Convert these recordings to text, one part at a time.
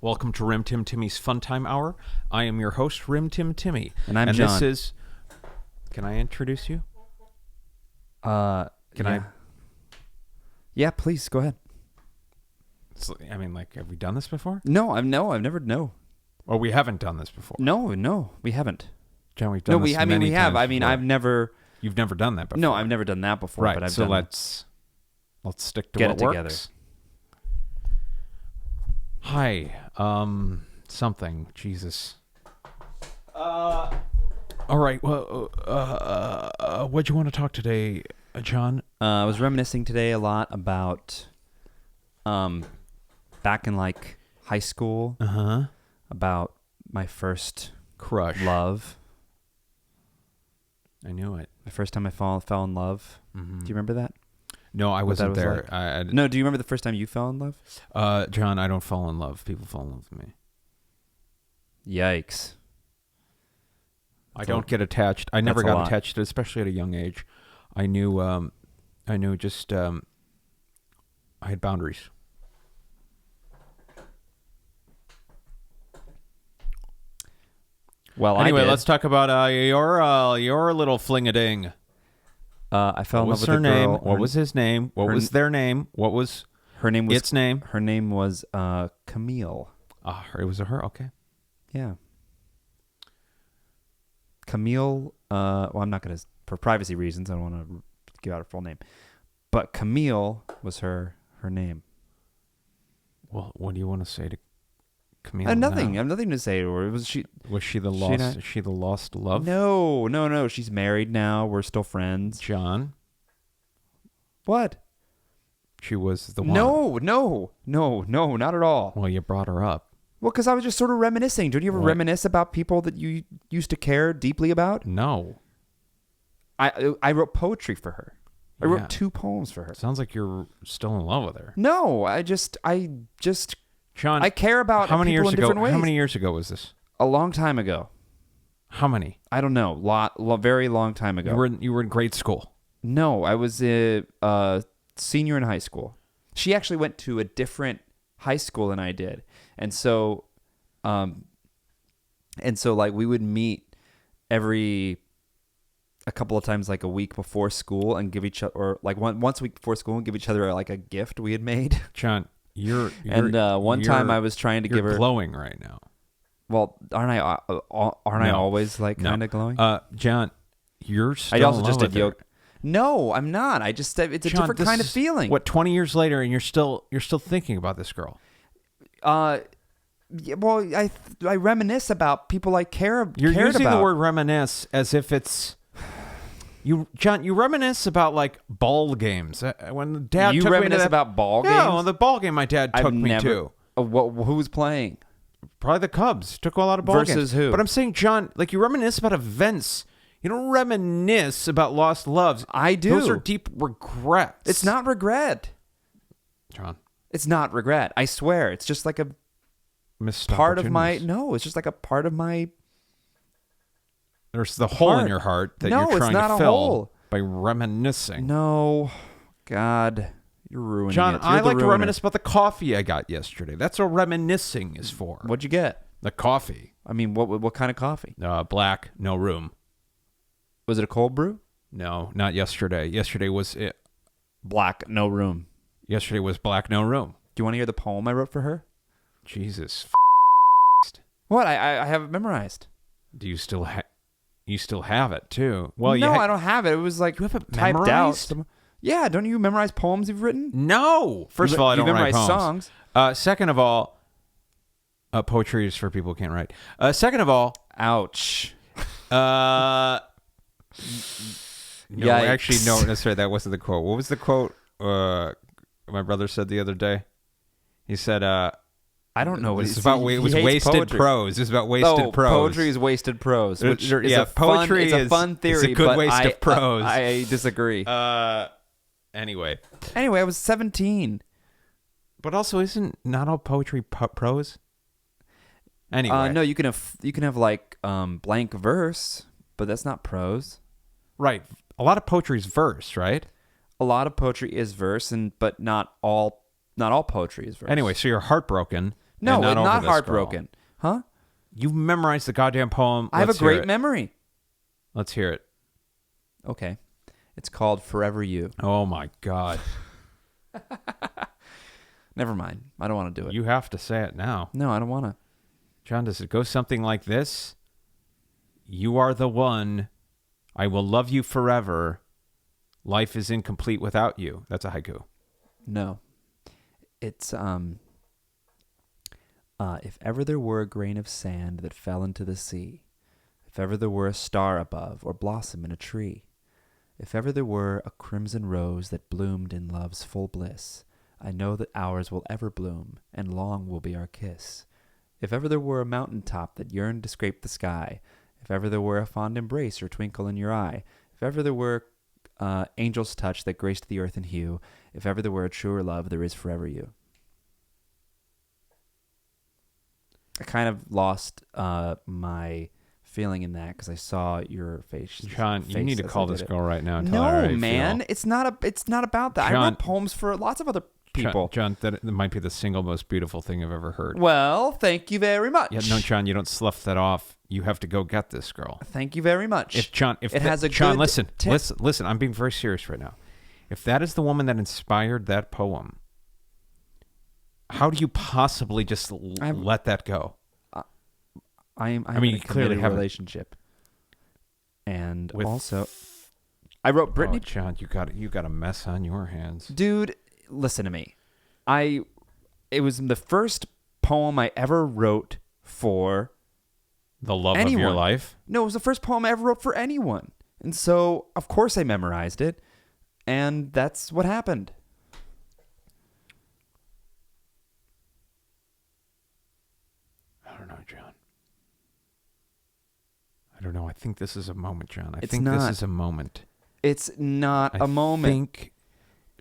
Welcome to Tim Timmy's Fun Time Hour. I am your host, Tim Timmy. And I'm John. This is... Can I introduce you? Can I? Yeah, please, go ahead. I mean, like, have we done this before? No, I've never. Or we haven't done this before? No, we haven't. John, we've done this many times. We have. I mean, before. I've never... You've never done that before? No, I've never done that before, right, but I've so done... let's stick to Get what it works. together. Hi, something. Jesus. All right, well, what'd you want to talk today, John? I was reminiscing today a lot about back in, like, high school. Uh-huh. About my first... Crush. Love. I knew it. My first time I fell in love. Mm-hmm. Do you remember that? No, I wasn't there. Like? No, do you remember the first time you fell in love? John, I don't fall in love. People fall in love with me. Yikes. I don't get attached. I never got attached, especially at a young age. I knew just, I had boundaries. Well, anyway, let's talk about your little fling-a-ding. I fell in love with her a name? girl. What was his name? What was their name? What was her name? Was its name? Her name was Camille. It was a her. Okay. Yeah. Camille. Well, I'm not gonna, for privacy reasons, I don't want to give out her full name. But Camille was her name. Well, what do you want to say to Camille? Nothing. Now? I have nothing to say to her. Was she the lost? Is she the lost love? No. She's married now. We're still friends. John. What? She was the one. No, not at all. Well, you brought her up. Well, because I was just sort of reminiscing. Don't you ever reminisce about people that you used to care deeply about? No. I wrote poetry for her. I wrote 2 poems for her. Sounds like you're still in love with her. No, I just John, I care about people in different ways. How many years ago was this? A long time ago. How many? I don't know. Very long time ago. You were in grade school. No, I was a senior in high school. She actually went to a different high school than I did, and so like we would meet a couple of times, like a week before school, and give each other, or like once a week before school, and give each other like a gift we had made. John, one time I was trying to give her... You're glowing right now. Well, aren't I always like kind of glowing? John, you're still in love with her. No, I'm not. It's a different kind of feeling. What, 20 years later, and you're still thinking about this girl? Yeah, well, I reminisce about people I cared about. You're using the word reminisce as if it's... John, you reminisce about, like, ball games. When Dad you took reminisce me to about ball games? Yeah, well, the ball game my dad took me to. Who was playing? Probably the Cubs. Took a lot of ball games. Versus who? But I'm saying, John, like, you reminisce about events. You don't reminisce about lost loves. I do. Those are deep regrets. It's not regret. John. It's not regret. I swear. It's just like a missed part of my... No, it's just like a part of my... There's the hole in your heart that you're trying to fill by reminiscing. No. God, you're ruining John, it. I like to reminisce about the coffee I got yesterday. That's what reminiscing is for. What'd you get? The coffee. I mean, what kind of coffee? Black, no room. Was it a cold brew? No, not yesterday. Yesterday was it. Black, no room. Yesterday was black, no room. Do you want to hear the poem I wrote for her? Jesus. What? I have it memorized. Do you still have... You still have it, too. Well, no, I don't have it. It was like you have it typed memorized? out. Yeah, don't you memorize poems you've written? No. First of all, I don't write poems. Songs. Second of all, poetry is for people who can't write. Second of all... Ouch. No, Yikes. Actually, no, necessarily, that wasn't the quote. What was the quote my brother said the other day? He said... I don't know what it's about. It was wasted prose. It was about wasted prose. Poetry is wasted prose. Which poetry is a fun theory. It's a good waste of prose. I disagree. Anyway, I was 17. But also, isn't not all poetry prose? Anyway, no, you can have like blank verse, but that's not prose. Right. A lot of poetry is verse, right? A lot of poetry is verse, but not all poetry is verse. Anyway, so you're heartbroken No, and not over this heartbroken. girl. Huh? You've memorized the goddamn poem. I have a Let's hear great it. memory. Let's hear it. Okay. It's called Forever You. Oh, my God. Never mind. I don't want to do it. You have to say it now. No, I don't want to. John, does it go something like this? You are the one. I will love you forever. Life is incomplete without you. That's a haiku. No. It's, if ever there were a grain of sand that fell into the sea, if ever there were a star above or blossom in a tree, if ever there were a crimson rose that bloomed in love's full bliss, I know that ours will ever bloom, and long will be our kiss. If ever there were a mountain top that yearned to scrape the sky, if ever there were a fond embrace or twinkle in your eye, if ever there were angel's touch that graced the earth in hue, if ever there were a truer love, there is forever you. I kind of lost my feeling in that because I saw your face. John, you need to call this girl right now and tell no, her how you man, feel. it's not about that. John, I wrote poems for lots of other people. John, that might be the single most beautiful thing I've ever heard. Well, thank you very much. Yeah, no, John, you don't slough that off. You have to go get this girl. Thank you very much. John, listen, listen. I'm being very serious right now. If that is the woman that inspired that poem, how do you possibly just let that go? I mean, you clearly have a relationship, and also, I wrote Britney. Oh, John, you got a mess on your hands, dude. Listen to me. It was the first poem I ever wrote for the love anyone. of your life. No, it was the first poem I ever wrote for anyone, and so of course I memorized it, and that's what happened. I don't know, John. I don't know. I think this is a moment, John. It's not. This is a moment. It's not a moment.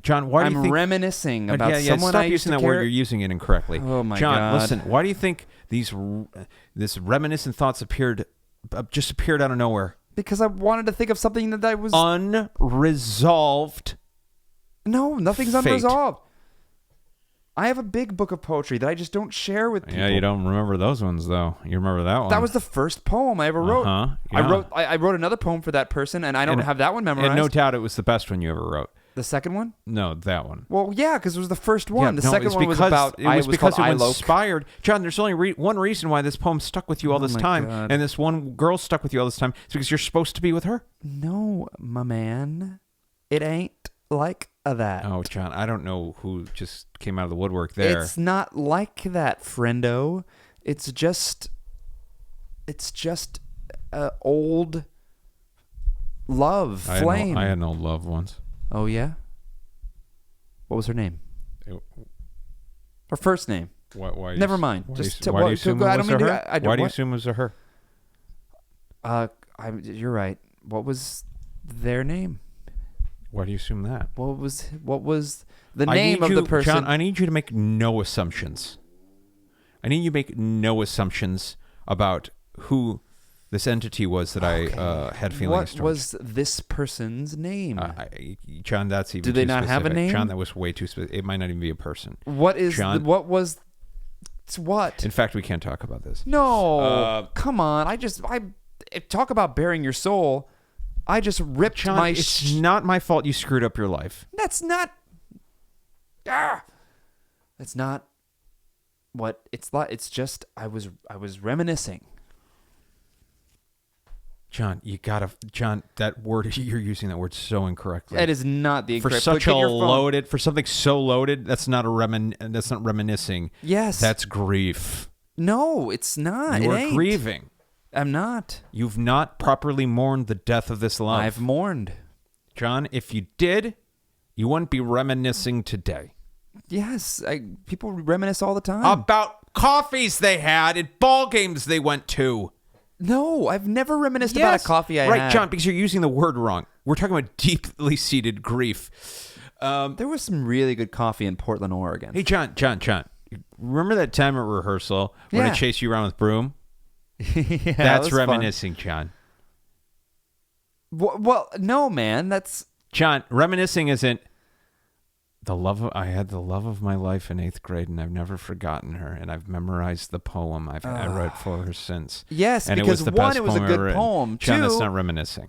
John, why do you think... I'm reminiscing about someone stop I used using to that care... word. You're using it incorrectly. Oh, my John, God. listen. Why do you think this reminiscent thoughts just appeared out of nowhere? Because I wanted to think of something that I was... Unresolved. No, nothing's unresolved. I have a big book of poetry that I just don't share with people. Yeah, you don't remember those ones, though. You remember that one. That was the first poem I ever wrote. Uh-huh. Yeah. I wrote another poem for that person, and I don't have that one memorized. And no doubt it was the best one you ever wrote. The second one? No, that one. Well, yeah, because it was the first one. Yeah, the second one was about... It was because it was Iloke. inspired. John, there's only one reason why this poem stuck with you all this time, God. and this one girl stuck with you all this time. It's because you're supposed to be with her. No, my man. It ain't like that. Oh, John, I don't know who just came out of the woodwork there. It's not like that, friendo. It's just old love flame. I had no loved ones. Oh, yeah? What was her name? Her first name. Why Never mind. Why do you assume it was a her? Why do you assume it was a her? You're right. What was their name? Why do you assume that? What was the name of the person? John, I need you to make no assumptions. I need you to make no assumptions about who this entity was that I had feelings towards. What was this person's name? John, that's even Do they too not have a specific. name? John, that was way too specific. It might not even be a person. What is John, what? In fact, we can't talk about this. No, come on. I talk about bearing your soul. I just ripped John, my... it's not my fault you screwed up your life. That's not... That's not what it's like. It's just I was reminiscing. John, that word, you're using that word so incorrectly. That is not the incorrect... For something so loaded, that's not that's not reminiscing. Yes. That's grief. No, it's not. You are grieving. I'm not. You've not properly mourned the death of this love. I've mourned. John, if you did, you wouldn't be reminiscing today. Yes, people reminisce all the time. About coffees they had at ball games they went to. No, I've never reminisced about a coffee I had. Right, John, because you're using the word wrong. We're talking about deeply seated grief. There was some really good coffee in Portland, Oregon. Hey, John. Remember that time at rehearsal when I chased you around with broom? Yeah, that's reminiscing, fun. John. Well, no, man. That's... John, reminiscing isn't... I had the love of my life in 8th grade, and I've never forgotten her. And I've memorized the poem. I read for her since. Yes, and because it was a good poem. John, Two, that's not reminiscing.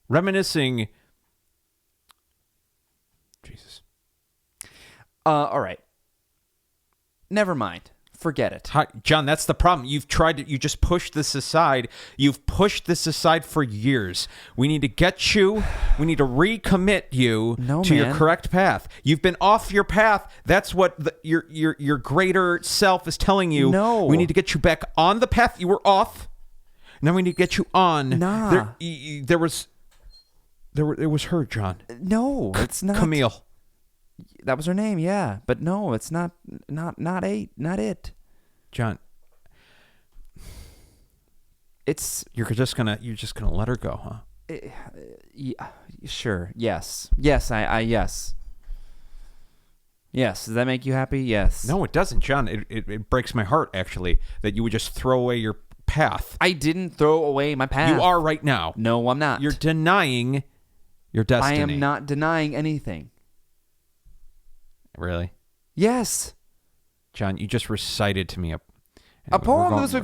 Reminiscing. Jesus. All right. Never mind. Forget it. John, that's the problem. You've tried to, you just pushed this aside. You've pushed this aside for years. We need to get you, we need to recommit you to your correct path. You've been off your path. That's what your greater self is telling you. No. We need to get you back on the path you were off. Now we need to get you on. Nah. It was her, John. No, it's not. Camille. That was her name, yeah. But no, it's not it. John. You're just gonna let her go, huh? Yeah, sure. Yes. Yes, yes. Yes. Does that make you happy? Yes. No, it doesn't, John. It breaks my heart, actually, that you would just throw away your path. I didn't throw away my path. You are right now. No, I'm not. You're denying your destiny. I am not denying anything. Really? Yes. John, you just recited to me a poem. It was a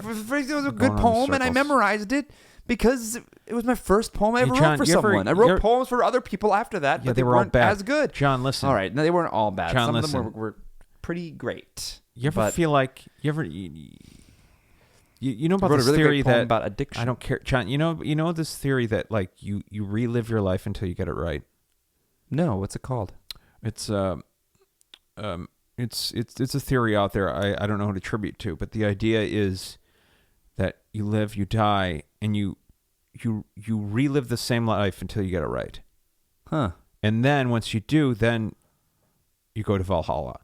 good poem, and I memorized it because it was my first poem I ever wrote for someone. I wrote poems for other people after that, but they weren't all bad. As good. John, listen. All right. No, they weren't all bad. John, some listen. of them were pretty great. You ever feel like... You know about this theory that... about addiction. I don't care. John, you know this theory that like you relive your life until you get it right? No. What's it called? It's a theory out there. I don't know who to attribute to, but the idea is that you live, you die, and you relive the same life until you get it right. Huh. And then once you do, then you go to Valhalla.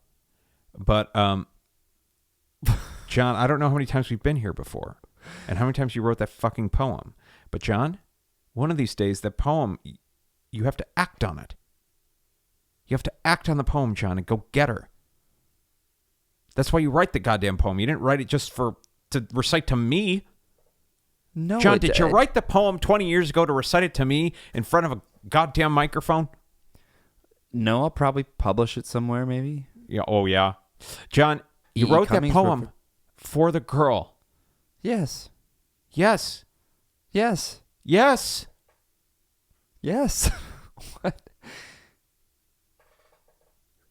But John, I don't know how many times we've been here before and how many times you wrote that fucking poem. But John, one of these days, that poem, you have to act on it. You have to act on the poem, John, and go get her. That's why you write the goddamn poem. You didn't write it just to recite to me. No, John, did you write the poem 20 years ago to recite it to me in front of a goddamn microphone? No, I'll probably publish it somewhere, maybe. Yeah. Oh, yeah. John, you wrote that poem for the girl. Yes. Yes. Yes. Yes. Yes. What?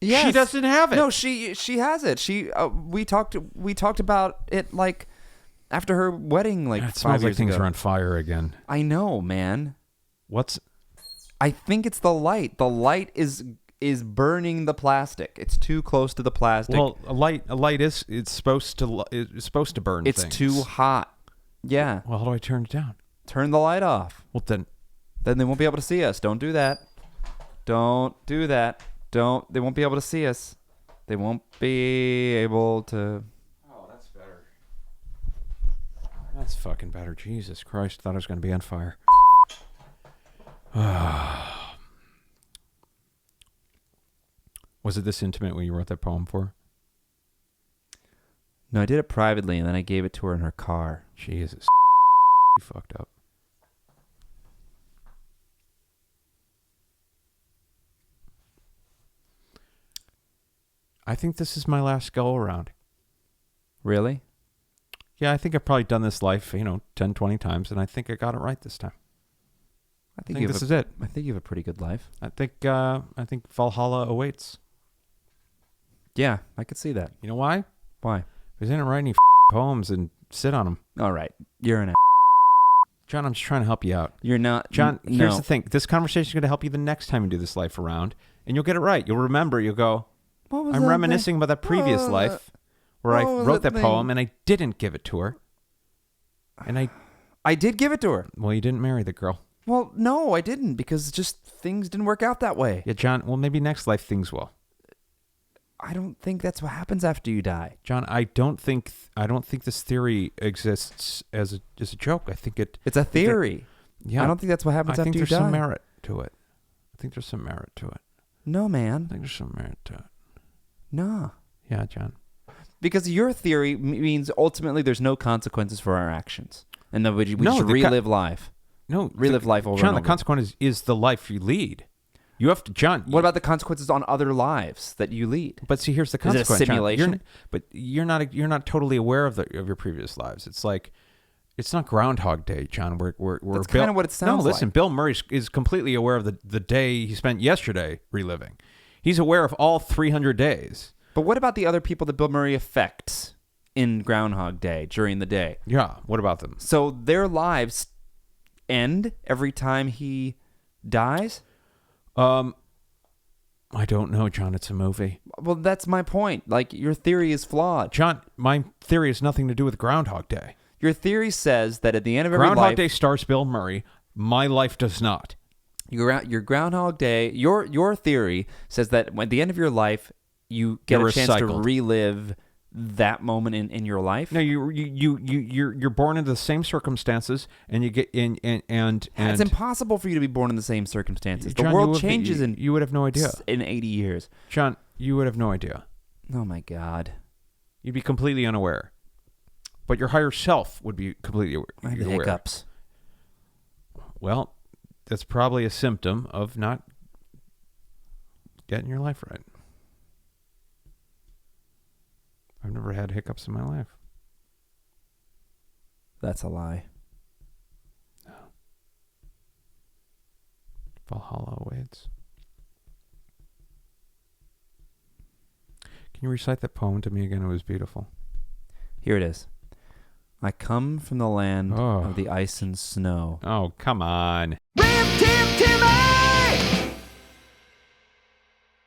Yes. She doesn't have it. No, she has it. We talked about it like after her wedding, like 5 years ago. It smells like things are on fire again. I know, man. I think it's the light. The light is burning the plastic. It's too close to the plastic. Well, a light is supposed to burn. It's things. too hot. Yeah. Well, how do I turn it down? Turn the light off. Well, then they won't be able to see us. Don't do that. Don't do that. They won't be able to see us. They won't be able to. Oh, that's better. That's fucking better. Jesus Christ, thought I was going to be on fire. Was it this intimate when you wrote that poem for? No, I did it privately, and then I gave it to her in her car. Jesus. You fucked up. I think this is my last go around. Really? Yeah, I think I've probably done this life, 10, 20 times, and I think I got it right this time. I think this is it. I think you have a pretty good life. I think Valhalla awaits. Yeah, I could see that. You know why? Why? Because I didn't write any poems and sit on them. All right. You're an John, I'm just trying to help you out. You're not. John, here's the thing. This conversation is going to help you the next time you do this life around, and you'll get it right. You'll remember. You'll go, I'm reminiscing about that previous life where I wrote that poem, and I didn't give it to her. And I did give it to her. Well, you didn't marry the girl. Well, no, I didn't, because just things didn't work out that way. Yeah, John, well, maybe next life things will. I don't think that's what happens after you die. John, I don't think this theory exists as a joke. I think it's a theory. Yeah. I don't think that's what happens after you die. I think there's some merit to it. No, man. I think there's some merit to it. No. Yeah, John. Because your theory means ultimately there's no consequences for our actions. And we just relive life. No. Relive life over John, and over. the consequence is the life you lead. You have to, John. What about the consequences on other lives that you lead? But see, here's the Is it a consequence. simulation? John. You're not totally aware of your previous lives. It's like, it's not Groundhog Day, John. That's kind of what it sounds like. No, listen, Bill Murray is completely aware of the day he spent yesterday reliving. He's aware of all 300 days. But what about the other people that Bill Murray affects in Groundhog Day during the day? Yeah, what about them? So their lives end every time he dies? I don't know, John. It's a movie. Well, that's my point. Like, your theory is flawed. John, my theory has nothing to do with Groundhog Day. Your theory says that at the end of every Groundhog life... Day stars Bill Murray. My life does not. Your Groundhog Day... Your theory says that at the end of your life, you get a chance to relive that moment in your life. No, you're born into the same circumstances, and you get in and it's impossible for you to be born in the same circumstances. John, the world changes you would have no idea in 80 years. John, you would have no idea. Oh my God, you'd be completely unaware. But your higher self would be completely aware. I have hiccups. Well, that's probably a symptom of not getting your life right. I've never had hiccups in my life. That's a lie. No. Valhalla awaits. Can you recite that poem to me again? It was beautiful. Here it is. I come from the land of the ice and snow. Oh, come on. Blim, Tim, Timmy!